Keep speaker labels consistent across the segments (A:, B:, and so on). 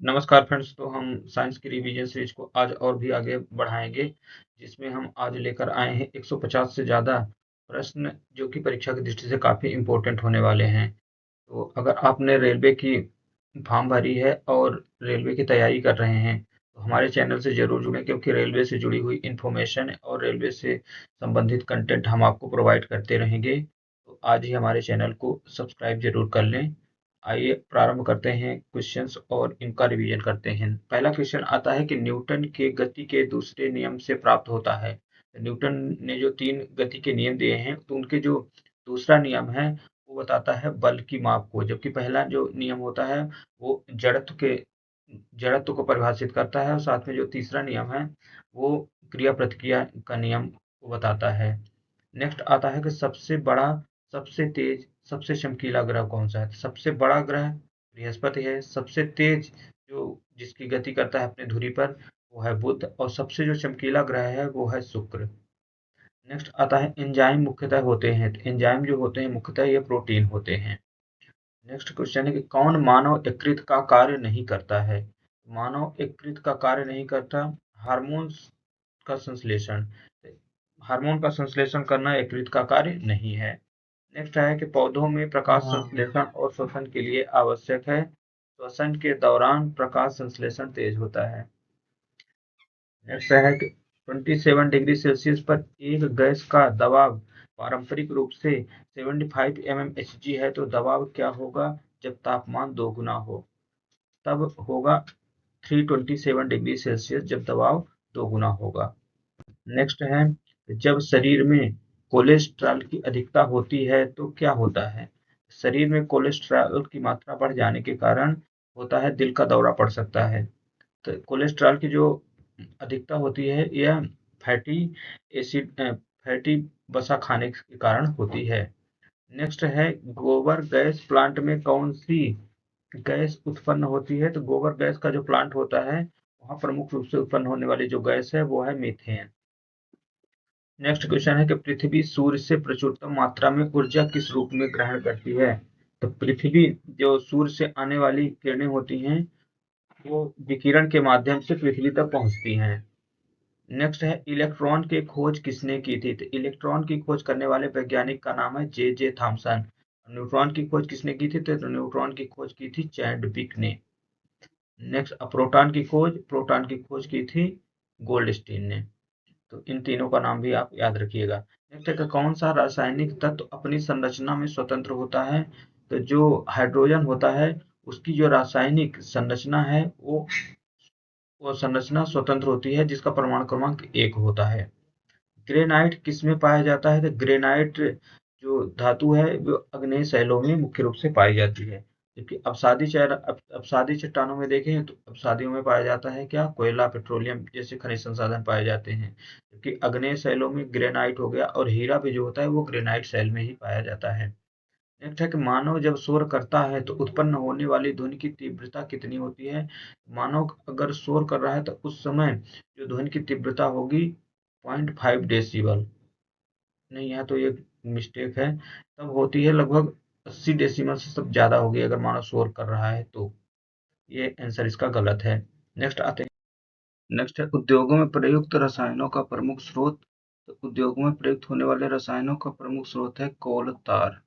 A: नमस्कार फ्रेंड्स। तो हम साइंस की रिवीजन सीरीज को आज और भी आगे बढ़ाएंगे, जिसमें हम आज लेकर आए हैं 150 से ज़्यादा प्रश्न जो कि परीक्षा की दृष्टि से काफ़ी इम्पोर्टेंट होने वाले हैं। तो अगर आपने रेलवे की फॉर्म भरी है और रेलवे की तैयारी कर रहे हैं तो हमारे चैनल से ज़रूर जुड़ें, क्योंकि रेलवे से जुड़ी हुई इन्फॉर्मेशन और रेलवे से संबंधित कंटेंट हम आपको प्रोवाइड करते रहेंगे। तो आज ही हमारे चैनल को सब्सक्राइब जरूर कर लें। आइए प्रारंभ करते हैं क्वेश्चंस और इनका रिवीजन करते हैं। पहला क्वेश्चन आता है कि न्यूटन के गति के दूसरे नियम से प्राप्त होता है। न्यूटन ने जो 3 गति के नियम दिए हैं तो उनके जो दूसरा नियम है वो बताता है बल की माप को, जबकि पहला जो नियम होता है वो जड़त्व को परिभाषित करता है, और साथ में जो तीसरा नियम है वो क्रिया प्रतिक्रिया का नियम को बताता है। नेक्स्ट आता है कि सबसे बड़ा, सबसे तेज, सबसे चमकीला ग्रह कौन सा है। तो सबसे बड़ा ग्रह बृहस्पति है, सबसे तेज जो जिसकी गति करता है अपनी धुरी पर वो है बुध, और सबसे जो चमकीला ग्रह है वो है शुक्र। नेक्स्ट आता है एंजाइम मुख्यतः होते हैं। तो एंजाइम जो होते हैं मुख्यतः ये प्रोटीन होते हैं। नेक्स्ट क्वेश्चन है कि कौन मानव यकृत का कार्य नहीं करता है। मानव यकृत का कार्य नहीं करता। हार्मोन्स का संश्लेषण, हार्मोन का संश्लेषण करना यकृत का कार्य नहीं है। नेक्स्ट है कि पौधों में प्रकाश संश्लेषण और श्वसन के लिए आवश्यक है। श्वसन के दौरान प्रकाश संश्लेषण तेज होता है। नेक्स्ट है कि 27 डिग्री सेल्सियस पर एक गैस का दबाव पारंपरिक रूप से 75 mmHg है, तो दबाव क्या होगा जब तापमान दोगुना हो। तब होगा 327 डिग्री सेल्सियस जब दबाव दोगुना होगा। नेक्स्ट है जब शरीर में कोलेस्ट्रॉल की अधिकता होती है तो क्या होता है। शरीर में कोलेस्ट्रॉल की मात्रा बढ़ जाने के कारण होता है दिल का दौरा पड़ सकता है। तो कोलेस्ट्रॉल की जो अधिकता होती है यह फैटी फैटी वसा खाने के कारण होती है। नेक्स्ट है गोबर गैस प्लांट में कौन सी गैस उत्पन्न होती है। तो गोबर गैस का जो प्लांट होता है वहाँ प्रमुख रूप से उत्पन्न होने वाली जो गैस है वो है मीथेन। नेक्स्ट क्वेश्चन है कि पृथ्वी सूर्य से प्रचुरतम मात्रा में ऊर्जा किस रूप में ग्रहण करती है। तो पृथ्वी जो सूर्य से आने वाली किरणें होती हैं वो विकिरण के माध्यम से पृथ्वी तक पहुंचती हैं। नेक्स्ट है इलेक्ट्रॉन की खोज किसने की थी। तो इलेक्ट्रॉन की खोज करने वाले वैज्ञानिक का नाम है जे थॉमसन। न्यूट्रॉन की खोज किसने की थी। तो न्यूट्रॉन की खोज की थी चैडविक ने। नेक्स्ट प्रोटॉन की खोज की थी गोल्डस्टीन ने। तो इन तीनों का नाम भी आप याद रखिएगा। नेक्स्ट है कि कौन सा रासायनिक तत्व अपनी संरचना में स्वतंत्र होता है। तो जो हाइड्रोजन होता है उसकी जो रासायनिक संरचना है वो संरचना स्वतंत्र होती है, जिसका परमाणु क्रमांक 1 होता है। ग्रेनाइट किसमें पाया जाता है। तो ग्रेनाइट जो धातु है वो अग्नेय शैलों में मुख्य रूप से पाई जाती है, जबकि अपसादी चट्टानों में देखें तो अपसादियों में पाया जाता है क्या, कोयला, पेट्रोलियम जैसे खनिज संसाधन पाए जाते हैं। जबकि अग्नेय शैलों में ग्रेनाइट हो गया, और हीरा भी जो होता है वो ग्रेनाइट शैल में ही पाया जाता है। नेक्स्ट है कि मानव जब शोर करता है तो उत्पन्न होने वाली ध्वनि की तीव्रता कितनी होती है। मानव अगर शोर कर रहा है तो उस समय जो ध्वनि की तीव्रता होगी 0.5 डेसिबल, नहीं, यहाँ तो ये मिस्टेक है, तब होती है लगभग 80 डेसिमल से सब ज्यादा होगी अगर मानव शोर कर रहा है तो। ये आंसर इसका गलत है। नेक्स्ट आते हैं। नेक्स्ट है उद्योगों में प्रयुक्त रसायनों का प्रमुख स्रोत। तो उद्योगों में प्रयुक्त होने वाले रसायनों का प्रमुख स्रोत है कोल तार।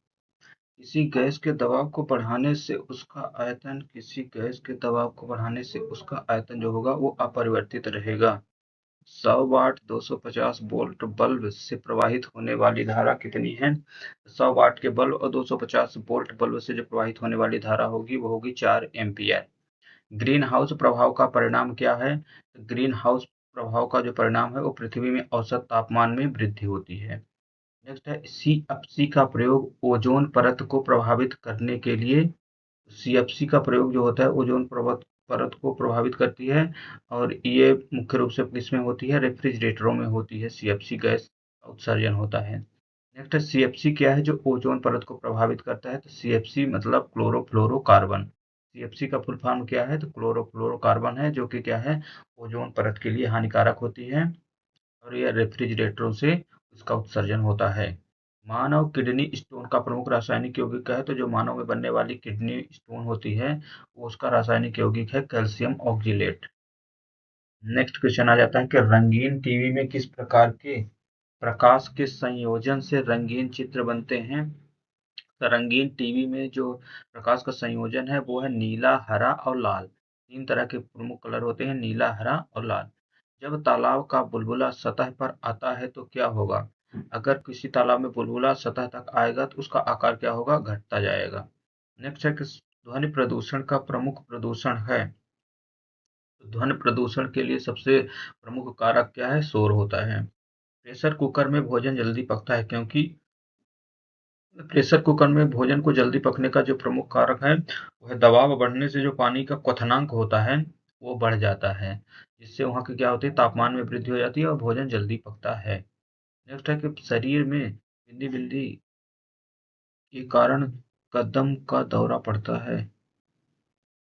A: किसी गैस के दबाव को बढ़ाने से उसका आयतन जो होगा वो अपरिवर्तित रहेगा। 100 वाट 250 वोल्ट बल्ब से प्रवाहित होने वाली धारा कितनी है। 100 वाट के बल्ब और 250 वोल्ट बल्ब से जो प्रवाहित होने वाली धारा होगी वो होगी 4 एम्पियर। ग्रीन हाउस प्रभाव का परिणाम क्या है। ग्रीन हाउस प्रभाव का जो परिणाम है वो पृथ्वी में औसत तापमान में वृद्धि होती है। नेक्स्ट है सीएफसी का प्रयोग ओजोन परत को प्रभावित करने के लिए। सीएफसी का प्रयोग जो होता है ओजोन परत को प्रभावित करती है, और ये मुख्य रूप से किसमें होती है, रेफ्रिजरेटरों में होती है। सीएफसी गैस का उत्सर्जन होता है। नेक्स्ट है सीएफसी क्या है जो ओजोन परत को प्रभावित करता है। तो सीएफसी मतलब क्लोरोफ्लोरोकार्बन। सीएफसी का फुल फॉर्म क्या है। तो क्लोरोफ्लोरोकार्बन है, जो कि क्या है, ओजोन परत के लिए हानिकारक होती है, और यह रेफ्रिजरेटरों से इसका उत्सर्जन होता है। मानव किडनी स्टोन का प्रमुख रासायनिक यौगिक है, तो जो मानव में बनने वाली किडनी स्टोन होती है वो उसका रासायनिक यौगिक है कैल्शियम ऑक्जेलेट। नेक्स्ट क्वेश्चन आ जाता है कि रंगीन टीवी में किस प्रकार के प्रकाश के संयोजन से रंगीन चित्र बनते हैं। तो रंगीन टीवी में जो प्रकाश का संयोजन है वो है नीला, हरा और लाल। तीन तरह के प्रमुख कलर होते हैं, नीला, हरा और लाल। जब तालाब का बुलबुला सतह पर आता है तो क्या होगा। अगर किसी तालाब में बुलबुला सतह तक आएगा तो उसका आकार क्या होगा, घटता जाएगा। नेक्स्ट है कि ध्वनि प्रदूषण का प्रमुख प्रदूषण है। तो ध्वनि प्रदूषण के लिए सबसे प्रमुख कारक क्या है, शोर होता है। प्रेशर कुकर में भोजन जल्दी पकता है क्योंकि प्रेशर कुकर में भोजन को जल्दी पकने का जो प्रमुख कारक है वह दबाव बढ़ने से जो पानी का क्वथनांक होता है वो बढ़ जाता है, जिससे वहाँ की क्या होती है, तापमान में वृद्धि हो जाती है और भोजन जल्दी पकता है। नेक्स्ट है कि शरीर में बिंदी बिंदी के कारण कदम का दौरा पड़ता है।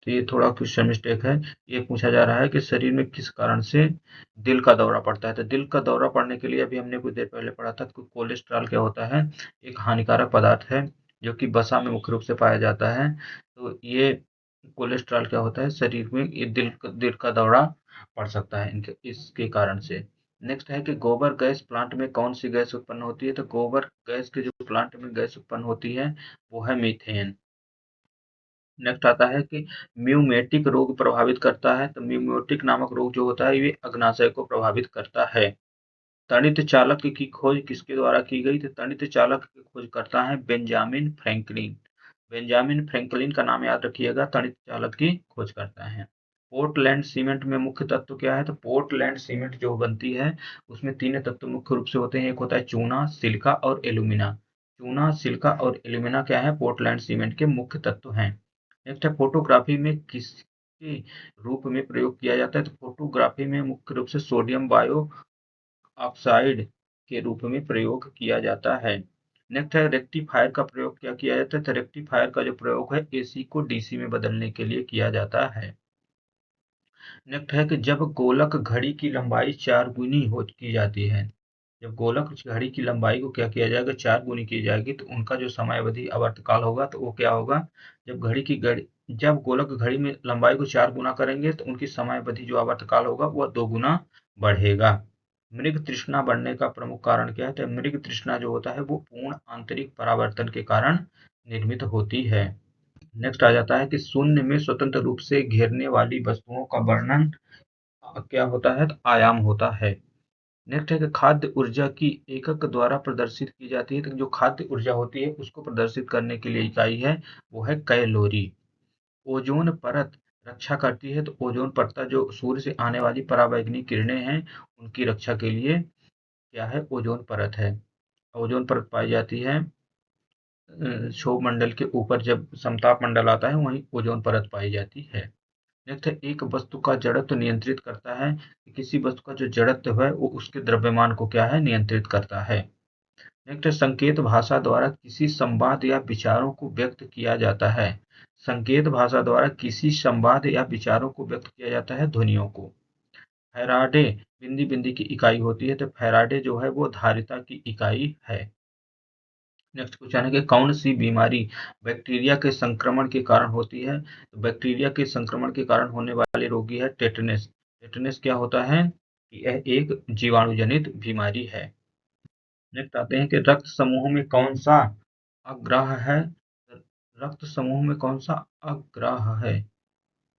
A: तो ये थोड़ा क्वेश्चन मिस्टेक है। ये पूछा जा रहा है कि शरीर में किस कारण से दिल का दौरा पड़ता है। तो दिल का दौरा पड़ने के लिए अभी हमने कुछ देर पहले पढ़ा था कि कोलेस्ट्रॉल क्या होता है, एक हानिकारक पदार्थ है जो कि वसा में मुख्य रूप से पाया जाता है। तो ये कोलेस्ट्रॉल क्या होता है, शरीर में ये दिल का दौरा पड़ सकता है इनके इसके कारण से। नेक्स्ट है कि गोबर गैस प्लांट में कौन सी गैस उत्पन्न होती है। तो गोबर गैस के जो प्लांट में गैस उत्पन्न होती है वो है मीथेन। नेक्स्ट आता है कि म्यूमेटिक रोग प्रभावित करता है। तो म्यूमेटिक नामक रोग जो होता है ये अग्नाशय को प्रभावित करता है। तड़ित चालक की खोज किसके द्वारा की गई। तो तड़ित चालक की खोज करता है बेंजामिन फ्रैंकलिन। बेंजामिन फ्रैंकलिन का नाम याद रखिएगा, तड़ित चालक की खोज करता है। पोर्टलैंड सीमेंट में मुख्य तत्व क्या है। तो पोर्टलैंड सीमेंट जो बनती है उसमें तीन तत्व मुख्य रूप से होते हैं, एक होता है चूना, सिलिका और एल्यूमिना। चूना, सिलिका और एल्यूमिना क्या है, पोर्टलैंड सीमेंट के मुख्य तत्व हैं। नेक्स्ट है फोटोग्राफी में किसके रूप में प्रयोग किया जाता है। तो फोटोग्राफी में मुख्य रूप से सोडियम बायो ऑक्साइड के रूप में प्रयोग किया जाता है। नेक्स्ट है रेक्टिफायर का प्रयोग क्या किया जाता है। तो रेक्टिफायर का जो प्रयोग है एसी को डीसी में बदलने के लिए किया जाता है। नेक्स्ट है कि जब गोलक घड़ी की लंबाई 4 गुनी हो की जाती है। जब गोलक घड़ी की लंबाई को क्या किया जाएगा, 4 गुनी की जाएगी तो उनका जो समय अवधि आवर्तकाल होगा तो वो क्या होगा, जब गोलक घड़ी में लंबाई को 4 गुना करेंगे तो उनकी समय अवधि जो आवर्तकाल होगा वह 2 गुना बढ़ेगा। मृग तृष्णा बढ़ने का प्रमुख कारण क्या है। तो मृग तृष्णा जो होता है वो पूर्ण आंतरिक परावर्तन के कारण निर्मित होती है। नेक्स्ट आ जाता है कि शून्य में स्वतंत्र रूप से घेरने वाली वस्तुओं का वर्णन क्या होता है, तो आयाम होता है। नेक्स्ट है कि खाद्य ऊर्जा की एकक द्वारा प्रदर्शित की जाती है। तो जो खाद्य ऊर्जा होती है उसको प्रदर्शित करने के लिए इकाई है वो है कैलोरी। ओजोन परत रक्षा करती है। तो ओजोन परत जो सूर्य से आने वाली पराबैंगनी किरणें हैं उनकी रक्षा के लिए क्या है, ओजोन परत है। ओजोन परत पाई जाती है क्षोभ मंडल के ऊपर, जब समताप मंडल आता है वहीं ओजोन परत पाई जाती है। नेक्स्ट है एक वस्तु का जड़त्व नियंत्रित करता है। किसी वस्तु का जो जड़त्व है वो उसके द्रव्यमान को क्या है, नियंत्रित करता है। नेक्स्ट है संकेत भाषा द्वारा किसी संवाद या विचारों को व्यक्त किया जाता है। संकेत भाषा द्वारा किसी संवाद या विचारों को व्यक्त किया जाता है ध्वनियों को। फैराडे बिंदी बिंदी की इकाई होती है। तो फैराडे जो है वो धारिता की इकाई है। नेक्स्ट क्वेश्चन है कि कौन सी बीमारी बैक्टीरिया के संक्रमण के कारण होती है। तो बैक्टीरिया के संक्रमण के कारण होने वाले रोगी है टेटनस। टेटनस क्या होता है, यह एक जीवाणुजनित बीमारी है। नेक्स्ट आते हैं कि रक्त समूह में कौन सा अग्राह है। रक्त समूह में कौन सा अग्राह है।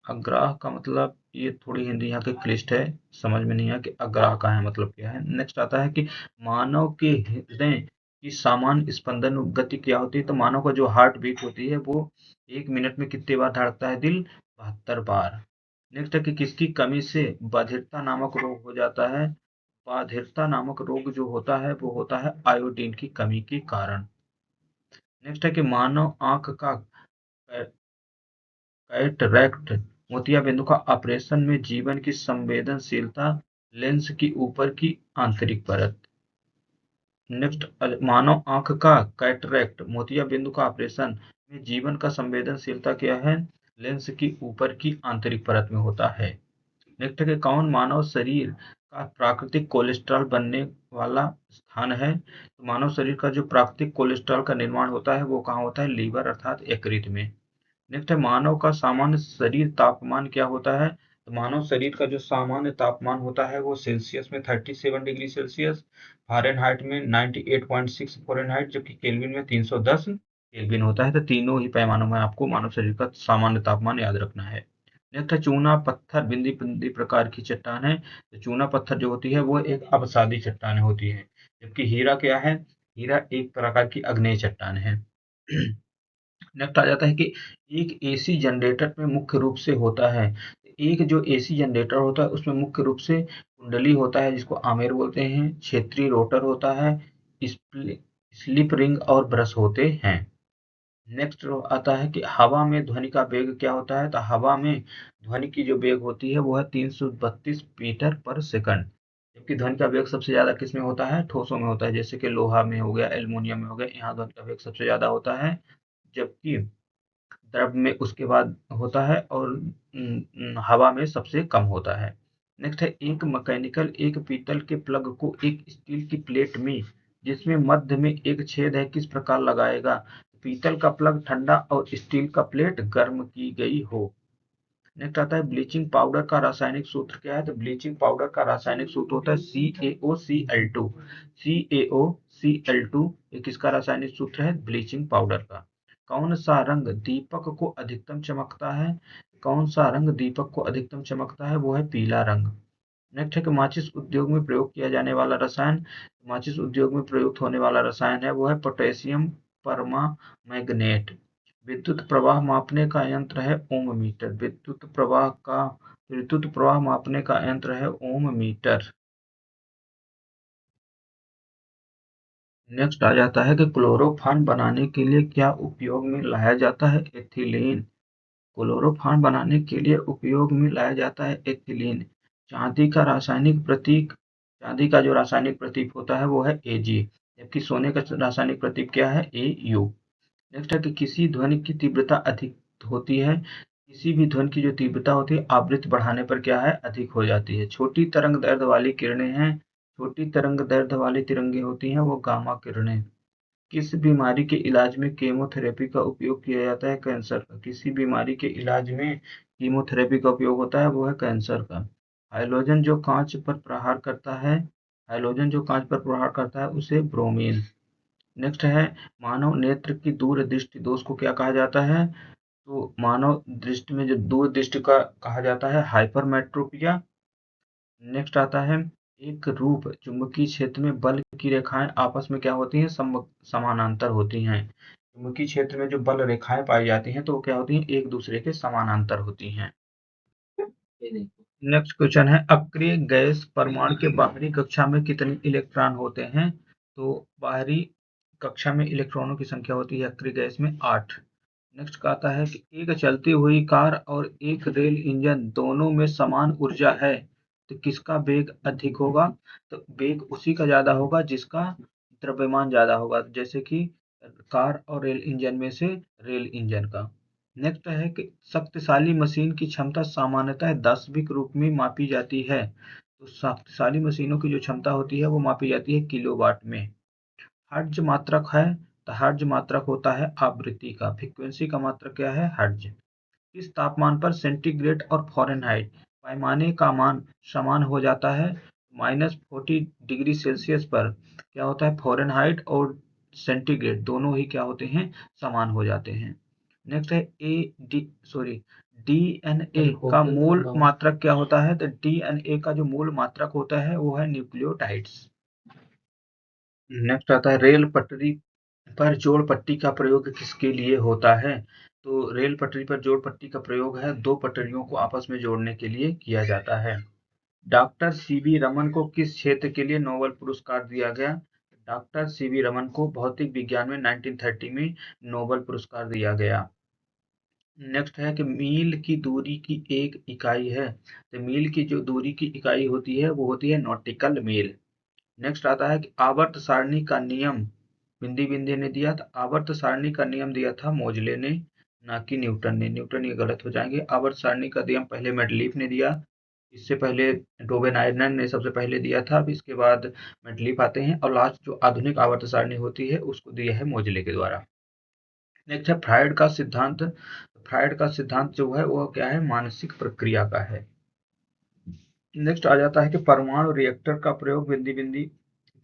A: अग्राह का मतलब ये थोड़ी हिंदी यहाँ की क्लिष्ट है, समझ में नहीं आया कि अग्राह का है मतलब क्या है। नेक्स्ट आता है कि मानव के हृदय की सामान्य स्पंदन गति क्या होती है। तो मानव का जो हार्ट बीट होती है वो 1 मिनट में कितने बार धड़कता है, दिल 72 बार। नेक्स्ट है कि किसकी कमी से बधिरता नामक रोग हो जाता है। बधिरता नामक रोग जो होता है वो होता है आयोडीन की कमी के कारण। नेक्स्ट है कि मानव आंख का कैटरैक्ट मोतियाबिंदु का ऑपरेशन में जीवन की संवेदनशीलता लेंस की ऊपर की आंतरिक परत। नेक्स्ट मानव आंख का कैटरैक्ट मोतियाबिंदु का ऑपरेशन में जीवन का संवेदनशीलता क्या है, लेंस की ऊपर की आंतरिक परत में होता है। नेक्स्ट है कि कौन मानव शरीर का प्राकृतिक कोलेस्ट्रॉल बनने वाला स्थान है। तो मानव शरीर का जो प्राकृतिक कोलेस्ट्रॉल का निर्माण होता है वो कहाँ होता है? लीवर अर्थात यकृत में। नेक्स्ट है मानव का सामान्य शरीर तापमान क्या होता है? तो मानव शरीर का जो सामान्य तापमान होता है वो सेल्सियस में 37 डिग्री सेल्सियस, फ़ारेनहाइट में 98.6 फ़ारेनहाइट, जबकि केल्विन में 310 केल्विन होता है। तो तीनों ही पैमानों में आपको मानव शरीर का सामान्य तापमान याद रखना है। नेक्स्ट है चूना पत्थर बिंदी बिंदी प्रकार की चट्टान है। तो चूना पत्थर जो होती है वो एक अपसादी चट्टान होती है, जबकि हीरा क्या है? हीरा एक प्रकार की आग्नेय चट्टान है। नेक्स्ट आ जाता है कि एक एसी जनरेटर में मुख्य रूप से होता है। एक जो एसी जनरेटर होता है उसमें मुख्य रूप से कुंडली होता है जिसको आमेर बोलते हैं, क्षेत्रीय रोटर होता है, स्लिप रिंग और ब्रश होते हैं। नेक्स्ट आता है कि हवा में ध्वनि का वेग क्या होता है? तो हवा में ध्वनि की जो वेग होती है वो है 332 मीटर पर सेकंड, जबकि ध्वनि का वेग सबसे ज्यादा किसमें होता है? ठोसों में होता है, जैसे कि लोहा में हो गया, एल्युमिनियम में हो गया, यहाँ ध्वनि का वेग सबसे ज्यादा होता है। जबकि द्रव में उसके बाद होता है और हवा में सबसे कम होता है। नेक्स्ट है एक मैकेनिकल एक पीतल के प्लग को एक स्टील की प्लेट में जिसमें मध्य में एक छेद है किस प्रकार लगाएगा? पीतल का प्लग ठंडा और स्टील का प्लेट गर्म की गई हो। नेक्स्ट आता है ब्लीचिंग पाउडर का रासायनिक सूत्र क्या है? तो ब्लीचिंग पाउडर का रासायनिक सूत्र होता है CaOCl2। CaOCl2 ये किसका रासायनिक सूत्र है? ब्लीचिंग पाउडर का। कौन सा रंग दीपक को अधिकतम चमकता है? कौन सा रंग दीपक को अधिकतम चमकता है? वो है पीला रंग। नेक्स्ट है कि माचिस उद्योग में प्रयोग किया जाने वाला रसायन। माचिस उद्योग में प्रयुक्त होने वाला रसायन है वो है पोटेशियम परमांगनेट। विद्युत प्रवाह मापने का यंत्र है ओम मीटर। विद्युत प्रवाह मापने का यंत्र है ओम मीटर। नेक्स्ट आ जाता है कि क्लोरोफॉर्म बनाने के लिए क्या उपयोग में लाया जाता है? एथिलीन। क्लोरोफॉर्म बनाने के लिए उपयोग में लाया जाता है एथिलीन। चांदी का रासायनिक प्रतीक चांदी का जो रासायनिक प्रतीक होता है वो है Ag, जबकि सोने का रासायनिक प्रतीक क्या है? Au। नेक्स्ट है कि किसी ध्वनि की तीव्रता अधिक होती है। किसी भी ध्वनि की जो तीव्रता होती है आवृत्ति बढ़ाने पर क्या है? अधिक हो जाती है। छोटी तरंग दैर्ध्य वाली किरणें हैं। छोटी तरंग दैर्ध्य वाली तिरंगे होती हैं वो गामा किरणें। किस बीमारी के इलाज में कीमोथेरेपी का उपयोग किया जाता है? कैंसर का। किसी बीमारी के इलाज में कीमोथेरेपी का उपयोग होता है वो है कैंसर का। हाइड्रोजन जो कांच पर प्रहार करता है हाइड्रोजन जो कांच पर प्रहार करता है उसे ब्रोमीन। नेक्स्ट है मानव नेत्र की दूर दृष्टि दोष को क्या कहा जाता है? तो मानव दृष्टि में जो दूर दृष्टि का कहा जाता है हाइपरमेट्रोपिया। नेक्स्ट आता है एक रूप चुंबकीय क्षेत्र में बल की रेखाएं आपस में क्या होती हैं? समानांतर होती हैं। चुंबकीय क्षेत्र में जो बल रेखाएं पाई जाती हैं तो वो क्या होती हैं? एक दूसरे के समानांतर होती हैं। नेक्स्ट क्वेश्चन है अक्रिय गैस परमाणु के बाहरी कक्षा में कितने इलेक्ट्रॉन होते हैं? तो बाहरी कक्षा में इलेक्ट्रॉनों की संख्या होती है अक्रिय गैस में 8। नेक्स्ट का आता है कि एक चलती हुई कार और एक रेल इंजन दोनों में समान ऊर्जा है तो किसका वेग अधिक होगा? तो वेग उसी का ज्यादा होगा जिसका द्रव्यमान ज्यादा होगा, जैसे कि कार और रेल इंजन में से रेल इंजन का। नेक्स्ट है कि शक्तिशाली मशीन की क्षमता सामान्यतः दशविक रूप में मापी जाती है। तो शक्तिशाली मशीनों की जो क्षमता होती है वो मापी जाती है किलोवाट में। हर्ट्ज मात्रक है तो हर्ट्ज मात्रक होता है आवृत्ति का। फ्रीक्वेंसी का मात्रक क्या है? हर्ट्ज। किस तापमान पर सेंटीग्रेड और फ़ारेनहाइट पैमाने का मान समान हो जाता है? -40 डिग्री सेल्सियस पर क्या होता है? फ़ारेनहाइट और सेंटीग्रेड दोनों ही क्या होते हैं? समान हो जाते हैं। नेक्स्ट है डीएनए का मूल मात्रक क्या होता है? तो डीएनए का जो मूल मात्रक होता है वो है न्यूक्लियोटाइड्स। नेक्स्ट आता है रेल पटरी पर जोड़ पट्टी का प्रयोग किसके लिए होता है? तो रेल पटरी पर जोड़ पट्टी का प्रयोग है दो पटरियों को आपस में जोड़ने के लिए किया जाता है। डॉक्टर सीवी रमन को किस क्षेत्र के लिए नोबेल पुरस्कार दिया गया? डॉक्टर सीवी रमन को भौतिक विज्ञान में 1930 में नोबेल पुरस्कार दिया गया। नेक्स्ट है कि मील की दूरी की एक इकाई है। तो मील की जो दूरी की इकाई होती है वो होती है नॉटिकल मील। नेक्स्ट आता है कि आवर्त सारणी का नियम बिंदी बिंदी ने दिया था। आवर्त सारणी का नियम दिया था मोजले ने, ना कि न्यूटन ने। न्यूटन ये गलत हो जाएंगे। आवर्त सारणी का नियम पहले मेंडलीफ ने दिया, इससे पहले डोबेनाइनर ने सबसे पहले दिया था, अब इसके बाद मेंडलीफ आते हैं और लास्ट जो आधुनिक आवर्त सारणी होती है उसको दिया है मोजले के द्वारा। नेक्स्ट है फ्रायड का सिद्धांत। फ्रायड का सिद्धांत जो है वो क्या है, मानसिक प्रक्रिया का है। नेक्स्ट आ जाता है कि परमाणु रिएक्टर का प्रयोग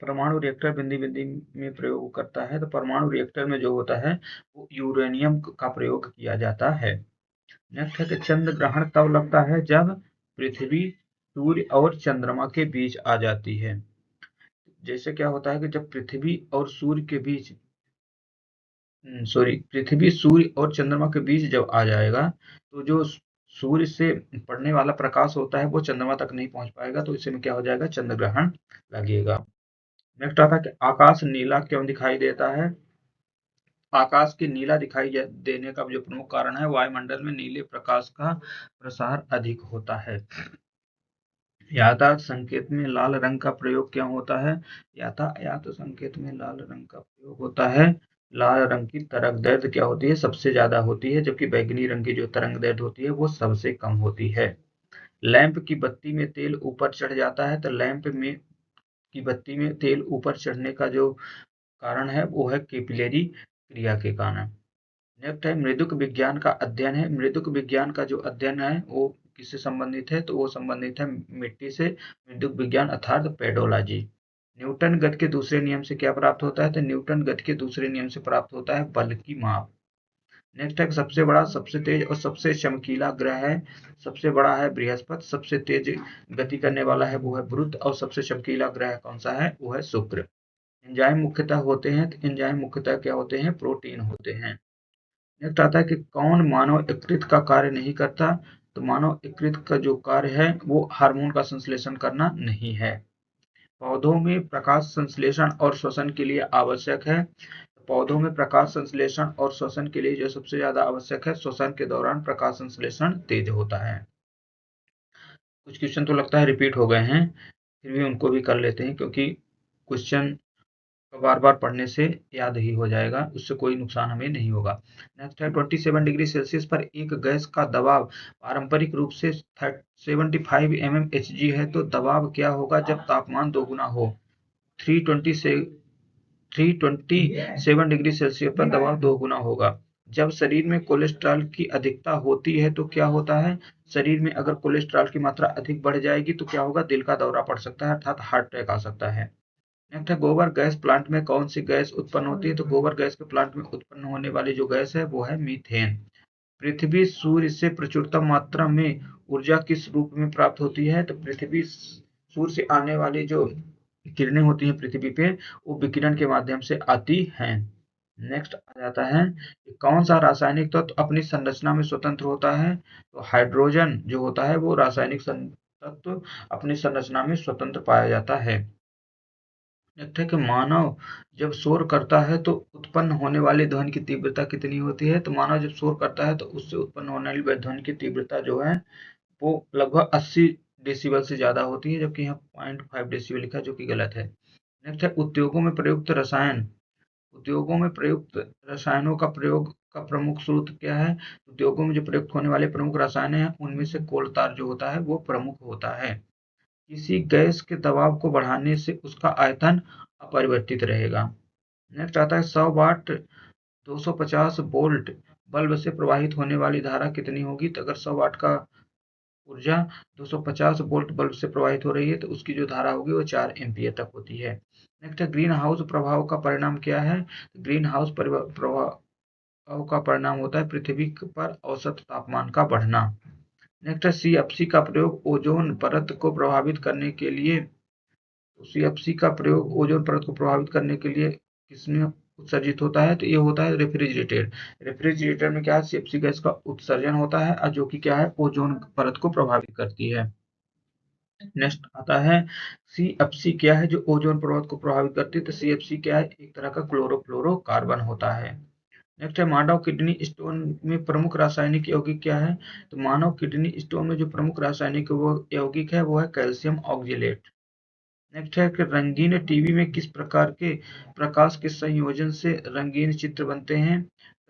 A: परमाणु रिएक्टर बिंदी बिंदी में प्रयोग करता है। तो परमाणु रिएक्टर में जो होता है वो यूरेनियम का प्रयोग किया जाता है। नेक्स्ट है कि चंद्र ग्रहण तब लगता है जब पृथ्वी सूर्य और चंद्रमा के बीच आ जाती है। जैसे क्या होता है कि जब पृथ्वी और सूर्य के बीच पृथ्वी सूर्य और चंद्रमा के बीच जब आ जाएगा तो जो सूर्य से पड़ने वाला प्रकाश होता है वो चंद्रमा तक नहीं पहुंच पाएगा, तो इसी में क्या हो जाएगा, चंद्र ग्रहण लगेगा। नेक्स्ट आता है कि आकाश नीला क्यों दिखाई देता है। आकाश के नीला दिखाई देने का जो प्रमुख कारण है, वायुमंडल में नीले प्रकाश का प्रसार अधिक होता है। यातायात संकेत में लाल रंग का प्रयोग क्यों होता है। यातायात संकेत में लाल रंग का प्रयोग होता है, लाल रंग की तरंग दैर्ध्य क्या होती है, सबसे ज्यादा होती है, जबकि बैंगनी रंग की जो तरंग दैर्ध्य होती है वो सबसे कम होती है। लैंप की बत्ती में तेल ऊपर चढ़ जाता है, तो लैंप में की बत्ती में तेल ऊपर चढ़ने का जो कारण है वो है कैपिलरी क्रिया के कारण। नेक्स्ट है मृदुक विज्ञान का अध्ययन है। मृदुक विज्ञान का जो अध्ययन है वो किससे संबंधित है, तो वो संबंधित है मिट्टी से। मृदुक विज्ञान अर्थात पेडोलॉजी। न्यूटन गति के दूसरे नियम से क्या प्राप्त होता है, तो न्यूटन गति के दूसरे नियम से प्राप्त होता है बल की माप। नेक्स्ट है सबसे बड़ा, सबसे तेज और सबसे चमकीला ग्रह है। सबसे बड़ा है बृहस्पति, सबसे तेज गति करने वाला है वो है बुध, और सबसे चमकीला ग्रह कौन सा है, वो है शुक्र। एंजाइम मुख्यतः होते हैं, तो एंजाइम मुख्यतः क्या होते हैं, प्रोटीन होते हैं। नेक्स्ट आता है कि कौन मानव यकृत का कार्य नहीं करता। तो मानव यकृत का जो कार्य है वो हार्मोन का संश्लेषण करना नहीं है। पौधों में प्रकाश संश्लेषण और श्वसन के लिए आवश्यक है। पौधों में प्रकाश संश्लेषण और श्वसन के लिए जो सबसे ज्यादा आवश्यक है, श्वसन के दौरान प्रकाश संश्लेषण तेज होता है। कुछ क्वेश्चन तो लगता है रिपीट हो गए हैं, फिर भी उनको भी कर लेते हैं, क्योंकि क्वेश्चन बार बार पढ़ने से याद ही हो जाएगा, उससे कोई नुकसान हमें नहीं होगा। नेक्स्ट है 27 डिग्री सेल्सियस पर एक गैस का दबाव पारंपरिक रूप से 75 mmHg है, तो दबाव क्या होगा जब तापमान दोगुना हो। 320 से 327 डिग्री सेल्सियस पर दबाव दोगुना होगा। जब शरीर में कोलेस्ट्रॉल की अधिकता होती है तो क्या होता है, शरीर में अगर कोलेस्ट्रॉल की मात्रा अधिक बढ़ जाएगी तो क्या होगा, दिल का दौरा पड़ सकता है, अर्थात हार्ट अटैक आ सकता है। नेक्स्ट है गोबर गैस प्लांट में कौन सी गैस उत्पन्न होती है, तो गोबर गैस के प्लांट में उत्पन्न होने वाली जो गैस है वो है मीथेन। पृथ्वी सूर्य से प्रचुरतम मात्रा में ऊर्जा किस रूप में प्राप्त होती है, तो पृथ्वी सूर्य से आने वाली जो किरणें होती हैं पृथ्वी पे, वो विकिरण के माध्यम से आती हैं। नेक्स्ट आ जाता है कि कौन सा रासायनिक तत्व अपनी संरचना में स्वतंत्र होता है, तो हाइड्रोजन जो होता है वो रासायनिक तत्व अपनी संरचना में स्वतंत्र पाया जाता है। नेक्स्ट है कि मानव जब शोर करता है तो उत्पन्न होने वाली ध्वनि की तीव्रता कितनी होती है, तो मानव जब शोर करता है तो उससे उत्पन्न होने वाली ध्वनि की तीव्रता जो है वो लगभग 80 डेसिबल से ज्यादा होती है, जबकि यहाँ 0.5 डेसिबल लिखा है जो कि गलत है। नेक्स्ट है उद्योगों में प्रयुक्त रसायन। उद्योगों में प्रयुक्त रसायनों का प्रयोग का प्रमुख स्रोत क्या है, उद्योगों में जो प्रयुक्त होने वाले प्रमुख रसायन हैं उनमें से कोल तार जो होता है वो प्रमुख होता है। किसी गैस के दबाव को बढ़ाने से उसका आयतन अपरिवर्तित रहेगा। नेक्स्ट आता है 100 वाट 250 वोल्ट बल्ब से प्रवाहित होने वाली धारा कितनी होगी, तो अगर 100 वाट का ऊर्जा 250 वोल्ट बल्ब से प्रवाहित हो रही है तो उसकी जो धारा होगी वो 4 एम्पियर तक होती है। नेक्स्ट है ग्रीन हाउस प्रभाव का परिणाम क्या है, ग्रीन हाउस प्रभाव का परिणाम होता है पृथ्वी पर औसत तापमान का बढ़ना। नेक्स्ट है सीएफसी का प्रयोग ओजोन परत को प्रभावित करने के लिए, सीएफसी का प्रयोग ओजोन परत को प्रभावित करने के लिए किसमें उत्सर्जित होता है, तो ये होता है रेफ्रिजरेटर। रेफ्रिजरेटर में क्या है, सीएफसी गैस का उत्सर्जन होता है और जो कि क्या है, ओजोन परत को प्रभावित करती है। नेक्स्ट आता है सीएफसी क्या है जो ओजोन परत को प्रभावित करती है, तो सीएफसी क्या है, एक तरह का क्लोरोफ्लोरोकार्बन होता है। नेक्स्ट है मानव किडनी स्टोन में प्रमुख रासायनिक यौगिक क्या है, तो मानव किडनी स्टोन में जो प्रमुख रासायनिक यौगिक है वो है कैल्शियम ऑक्जेलेट। नेक्स्ट है कि रंगीन टीवी में किस प्रकार के प्रकाश के संयोजन से रंगीन चित्र बनते हैं,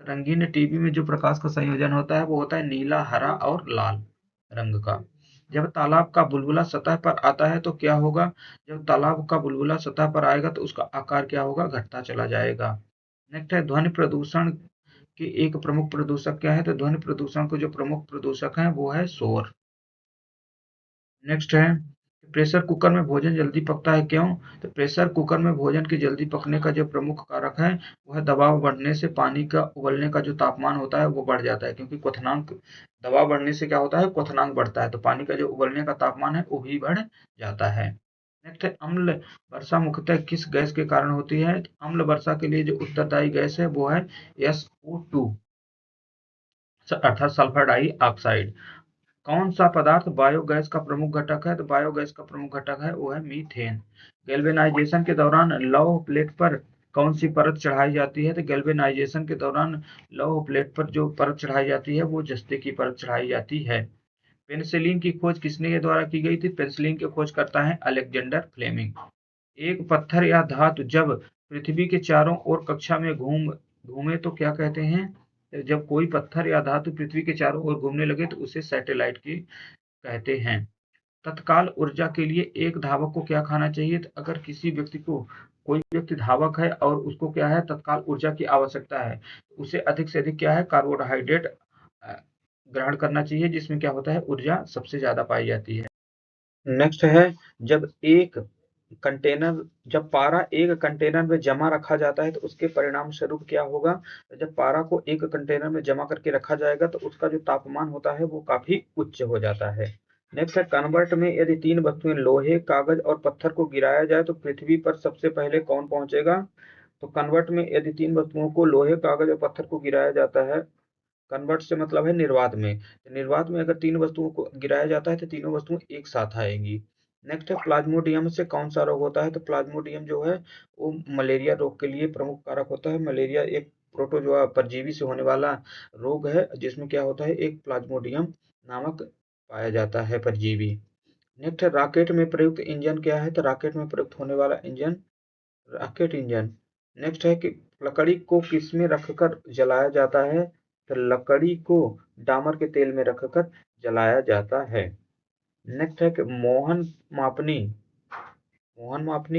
A: रंगीन टीवी में जो प्रकाश का संयोजन होता है वो होता है नीला, हरा और लाल रंग का। जब तालाब का बुलबुला सतह पर आता है तो क्या होगा? जब तालाब का बुलबुला सतह पर आएगा तो उसका आकार क्या होगा? घटता चला जाएगा। नेक्स्ट है ध्वनि प्रदूषण के एक प्रमुख प्रदूषक क्या है? तो ध्वनि प्रदूषण के जो प्रमुख प्रदूषक हैं वो है शोर। नेक्स्ट है प्रेशर कुकर में भोजन जल्दी पकता है क्यों? तो प्रेशर कुकर में भोजन के जल्दी पकने का जो प्रमुख कारक है वह दबाव बढ़ने से पानी का उबलने का जो तापमान होता है वो बढ़ जाता है, क्योंकि क्वथनांक दबाव बढ़ने से क्या होता है? क्वथनांक बढ़ता है, तो पानी का जो उबलने का तापमान है वो भी बढ़ जाता है। नेक्स्ट है अम्ल वर्षा मुख्यतः किस गैस के कारण होती है? तो अम्ल वर्षा के लिए जो उत्तरदायी गैस है वो है SO2 अर्थात सल्फर डाइऑक्साइड। कौन सा पदार्थ बायोगैस का प्रमुख घटक है? तो बायोगैस का प्रमुख घटक है वो है मीथेन। गैल्वेनाइजेशन के दौरान लौह प्लेट पर कौन सी परत चढ़ाई जाती है? तो गैल्वेनाइजेशन के दौरान लौह प्लेट पर जो परत चढ़ाई जाती है वो जस्ते की परत चढ़ाई जाती है। पेनिसिलिन की खोज किसने द्वारा की गई थी? पेनिसिलिन की खोज करता है अलेक्जेंडर फ्लेमिंग। एक पत्थर या धातु जब पृथ्वी के चारों ओर कक्षा में घूमे तो क्या कहते हैं? जब कोई पत्थर या धातु पृथ्वी के चारों ओर घूमने लगे तो उसे सैटेलाइट की कहते हैं। तत्काल ऊर्जा के लिए एक धावक को क्या खाना चाहिए? तो अगर किसी व्यक्ति को कोई व्यक्ति धावक है और उसको क्या है? तत्काल ऊर्जा की आवश्यकता है, तो उसे अधिक से अधिक क्या है? कार्बोहाइड्रेट ग्रहण करना चाहिए, जिसमें क्या होता है? ऊर्जा सबसे ज्यादा पाई जाती है। नेक्स्ट है जब एक कंटेनर जब पारा एक कंटेनर में जमा रखा जाता है तो उसके परिणाम स्वरूप क्या होगा? तो जब पारा को एक कंटेनर में जमा करके रखा जाएगा तो उसका जो तापमान होता है वो काफी उच्च हो जाता है। नेक्स्ट है कन्वर्ट में यदि तीन वस्तुएं लोहे, कागज और पत्थर को गिराया जाए तो पृथ्वी पर सबसे पहले कौन पहुंचेगा? तो कन्वर्ट में यदि तीन वस्तुओं को लोहे, कागज और पत्थर को गिराया जाता है, कन्वर्ट से मतलब है निर्वात में, तो निर्वात में अगर तीन वस्तुओं को गिराया जाता है तो तीनों वस्तुएं एक साथ आएंगी। नेक्स्ट है प्लाज्मोडियम से कौन सा रोग होता है? तो प्लाज्मोडियम जो है वो मलेरिया रोग के लिए प्रमुख कारक होता है। मलेरिया एक प्रोटोजोआ परजीवी से होने वाला रोग है जिसमें क्या होता है? एक प्लाज्मोडियम नामक पाया जाता है परजीवी। नेक्स्ट है रॉकेट में प्रयुक्त इंजन क्या है? तो रॉकेट में प्रयुक्त होने वाला इंजन रॉकेट इंजन। नेक्स्ट है कि लकड़ी को किस में रखकर जलाया जाता है? तो लकड़ी को डामर के तेल में रखकर जलाया जाता है। नेक्स्ट है कि मोहन मापनी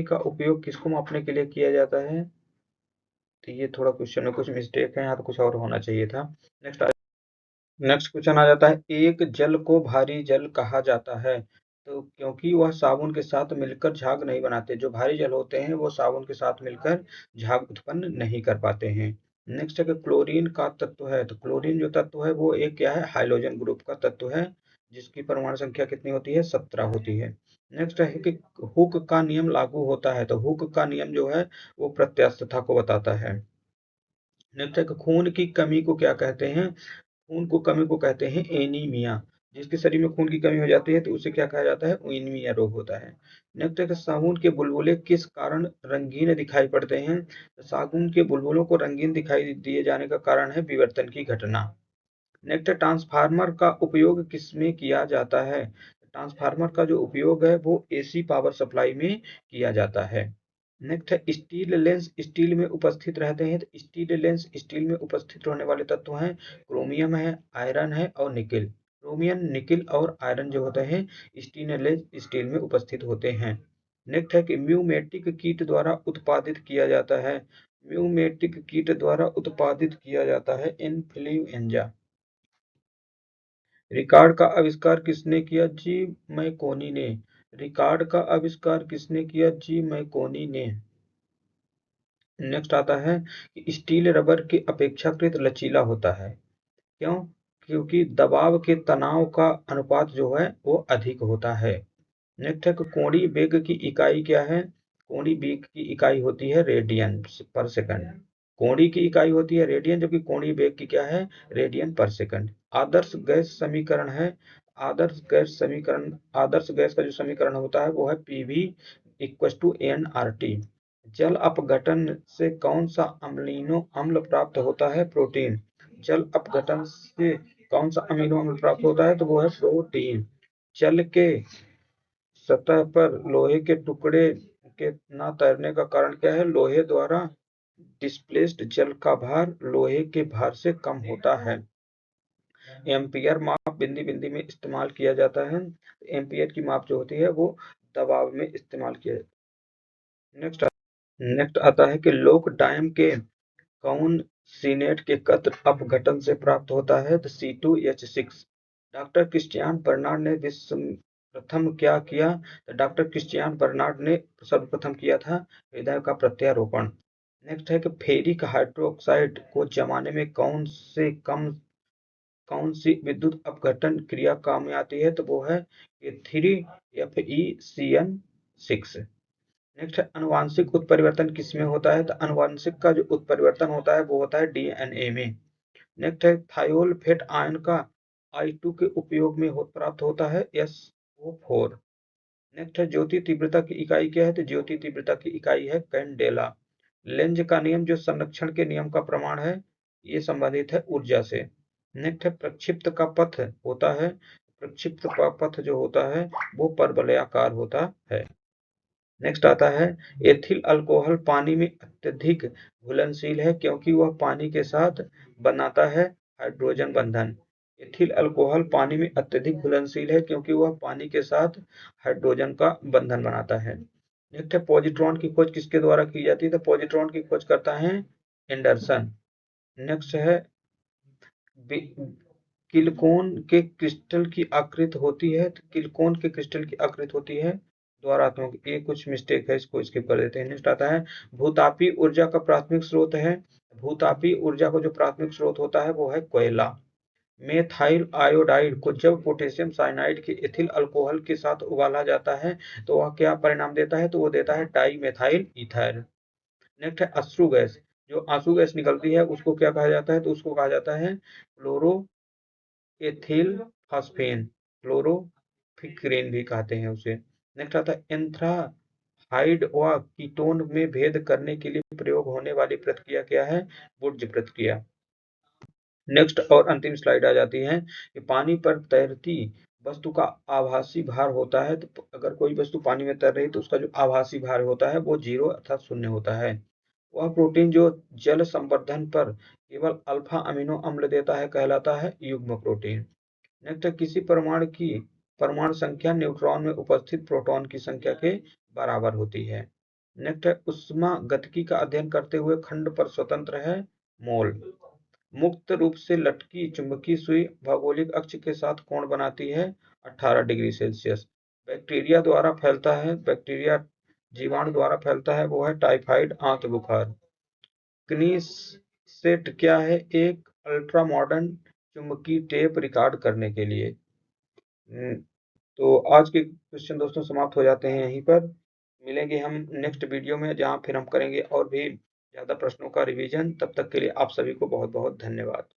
A: का उपयोग किसको मापने के लिए किया जाता है? तो ये थोड़ा क्वेश्चन में कुछ मिस्टेक है, यहाँ तो कुछ और होना चाहिए था। नेक्स्ट नेक्स्ट क्वेश्चन आ जाता है एक जल को भारी जल कहा जाता है तो क्योंकि वह साबुन के साथ मिलकर झाग नहीं बनाते। जो भारी जल होते हैं वो साबुन के साथ मिलकर झाग उत्पन्न नहीं कर पाते हैं। नेक्स्ट है कि क्लोरीन का तत्व है, तो क्लोरीन जो तत्व है वो एक क्या है? हाइड्रोजन ग्रुप का तत्व है जिसकी परमाणु संख्या कितनी होती है? 17 होती है। नेक्स्ट है कि हुक का नियम लागू होता है, तो हुक का नियम जो है वो प्रत्यास्थता को बताता है। नेक्स्ट है कि खून की कमी को क्या कहते हैं? खून को कमी को कहते हैं एनीमिया। जिसके शरीर में खून की कमी हो जाती है तो उसे क्या कहा जाता है? एनीमिया रोग होता है। नेक्स्ट है कि साबुन के बुलबुले किस कारण रंगीन दिखाई पड़ते हैं? तो साबुन के बुलबुलों को रंगीन दिखाई दिए जाने का कारण है विवर्तन की घटना। नेक्स्ट है ट्रांसफार्मर का उपयोग किसमें किया जाता है? ट्रांसफार्मर का जो उपयोग है वो एसी पावर सप्लाई में किया जाता है। नेक्स्ट है स्टील लेंस स्टील में उपस्थित रहते हैं, तो स्टील लेंस स्टील में उपस्थित रहने वाले तत्व हैं क्रोमियम है, आयरन है और निकिल। क्रोमियम, निकिल और आयरन जो होते हैं स्टील लेंस स्टील में उपस्थित होते हैं। नेक्स्ट है कि म्यूमेटिक कीट द्वारा उत्पादित किया जाता है, म्यूमेटिक कीट द्वारा उत्पादित किया जाता है इन्फ्लुएंजा। रिकॉर्ड का आविष्कार किसने किया? जी मैकोनी ने। रिकॉर्ड का आविष्कार किसने किया? जी मैकोनी ने। नेक्स्ट आता है कि स्टील रबर के अपेक्षाकृत लचीला होता है। क्यों? क्योंकि दबाव के तनाव का अनुपात जो है वो अधिक होता है। नेक्स्ट है कि कोणीय वेग की इकाई क्या है? कोणीय वेग की इकाई होती है रेडियन पर सेकंड। कोणीय की इकाई होती है रेडियन, जबकि कोणीय वेग की क्या है? रेडियन पर सेकंड। आदर्श गैस समीकरण है, आदर्श गैस का जो समीकरण होता है वो है पीवी इक्वल टू एनआरटी। जल अपघटन से कौन सा अम्लीनो अम्ल प्राप्त होता है? प्रोटीन। जल अपघटन से कौन सा अमीनो अम्ल प्राप्त होता है? तो वो है प्रोटीन। जल के सतह पर लोहे के टुकड़े के न तैरने का कारण क्या है? लोहे द्वारा डिस्प्लेस्ड जल का भार लोहे के भार से कम होता है। एम्पियर माप बिंदी-बिंदी में इस्तेमाल किया जाता है। एम्पियर की माप जो होती है वो दबाव में इस्तेमाल किया जाता है। नेक्स्ट आता है कि लोक डायम के कौन सीनेट के कत्र अपघटन से प्राप्त होता है? तो C2H6। डॉक्टर क्रिस्टियान बर्नार्ड ने विश्व प्रथम क्या किया? तो डॉक्टर क्रिस्टियान बर्नार्ड ने सर्वप्रथम किया था हृदय का प्रत्यारोपण। नेक्स्ट है कि फेरिक हाइड्रोक्साइड को जमाने में कौन सी विद्युत अपघटन क्रिया काम में आती है? तो वो है Fe(CN)6। नेक्स्ट है अनुवांशिक उत्परिवर्तन किसमें होता है? तो अनुवांशिक का जो उत्परिवर्तन होता है वो होता है डीएनए में। नेक्स्ट है थायोल फेट आयन का I2 के उपयोग में प्राप्त होता है SO4। नेक्स्ट है ज्योति तीव्रता की इकाई क्या है? तो ज्योति तीव्रता की इकाई है कैंडेला। लेंज का नियम जो संरक्षण के नियम का प्रमाण है, ये संबंधित है ऊर्जा से। नेक्स्ट है प्रक्षिप्त का पथ होता है, प्रक्षिप्त का पथ जो होता है वो परवलयाकार होता है। नेक्स्ट आता है एथिल अल्कोहल पानी में अत्यधिक घुलनशील है क्योंकि वह पानी के साथ बनाता है हाइड्रोजन बंधन। एथिल अल्कोहल पानी में अत्यधिक घुलनशील है क्योंकि वह पानी के साथ हाइड्रोजन का बंधन बनाता है। नेक्स्ट है पॉजिट्रॉन की खोज किसके द्वारा की जाती है? तो पॉजिट्रॉन की खोज करता है एंडरसन। नेक्स्ट है किलकोन के क्रिस्टल की आकृति होती है, तो किलकोन के क्रिस्टल की आकृति होती है द्वारात्मक। ये कुछ मिस्टेक है, इसको स्किप कर देते हैं। नेक्स्ट आता है भूतापी ऊर्जा का प्राथमिक स्रोत है। भूतापी ऊर्जा का जो प्राथमिक स्रोत होता है वो है कोयला। मेथाइल आयोडाइड को जब पोटेशियम साइनाइड के एथिल अल्कोहल के साथ उबाला जाता है तो वह क्या परिणाम देता है? तो वो देता है डाई मेथाइल ईथर। नेक्स्ट है अश्रु गैस। जो आंसू गैस निकलती है उसको क्या कहा जाता है? तो उसको कहा जाता है फ्लोरो एथिल फास्फेन, क्लोरोफिक्रेन भी कहते हैं उसे। नेक्स्ट आता है एंथ्राहाइड व कीटोन में भेद करने के लिए प्रयोग होने वाली प्रक्रिया क्या है? वुर्ज प्रक्रिया। नेक्स्ट और अंतिम स्लाइड आ जाती है कि पानी पर तैरती वस्तु का आभासी भार होता है। तो अगर कोई वस्तु पानी में तैर रही है तो उसका जो आभासी भार होता है वो 0 अर्थात शून्य होता है। वह प्रोटीन जो जल संवर्धन पर केवल अल्फा अमीनो अम्ल देता है कहलाता है युग्म प्रोटीन। नेक्स्ट किसी परमाणु की परमाणु संख्या न्यूट्रॉन में उपस्थित प्रोटॉन की संख्या के बराबर होती है। नेक्स्ट है ऊष्मागतिकी का अध्ययन करते हुए खंड पर स्वतंत्र है मोल। मुक्त रूप से लटकी चुंबकीय सुई भौगोलिक अक्ष के साथ कोण बनाती है 18 डिग्री सेल्सियस। बैक्टीरिया द्वारा फैलता है, बैक्टीरिया जीवाणु द्वारा फैलता है वो है टाइफाइड आंत बुखार। किनीसेट क्या है? एक अल्ट्रा मॉडर्न चुंबकीय टेप रिकॉर्ड करने के लिए। तो आज के क्वेश्चन दोस्तों समाप्त हो जाते हैं यहीं पर। मिलेंगे हम नेक्स्ट वीडियो में जहाँ फिर हम करेंगे और भी ज़्यादा प्रश्नों का रिवीजन। तब तक के लिए आप सभी को बहुत बहुत धन्यवाद।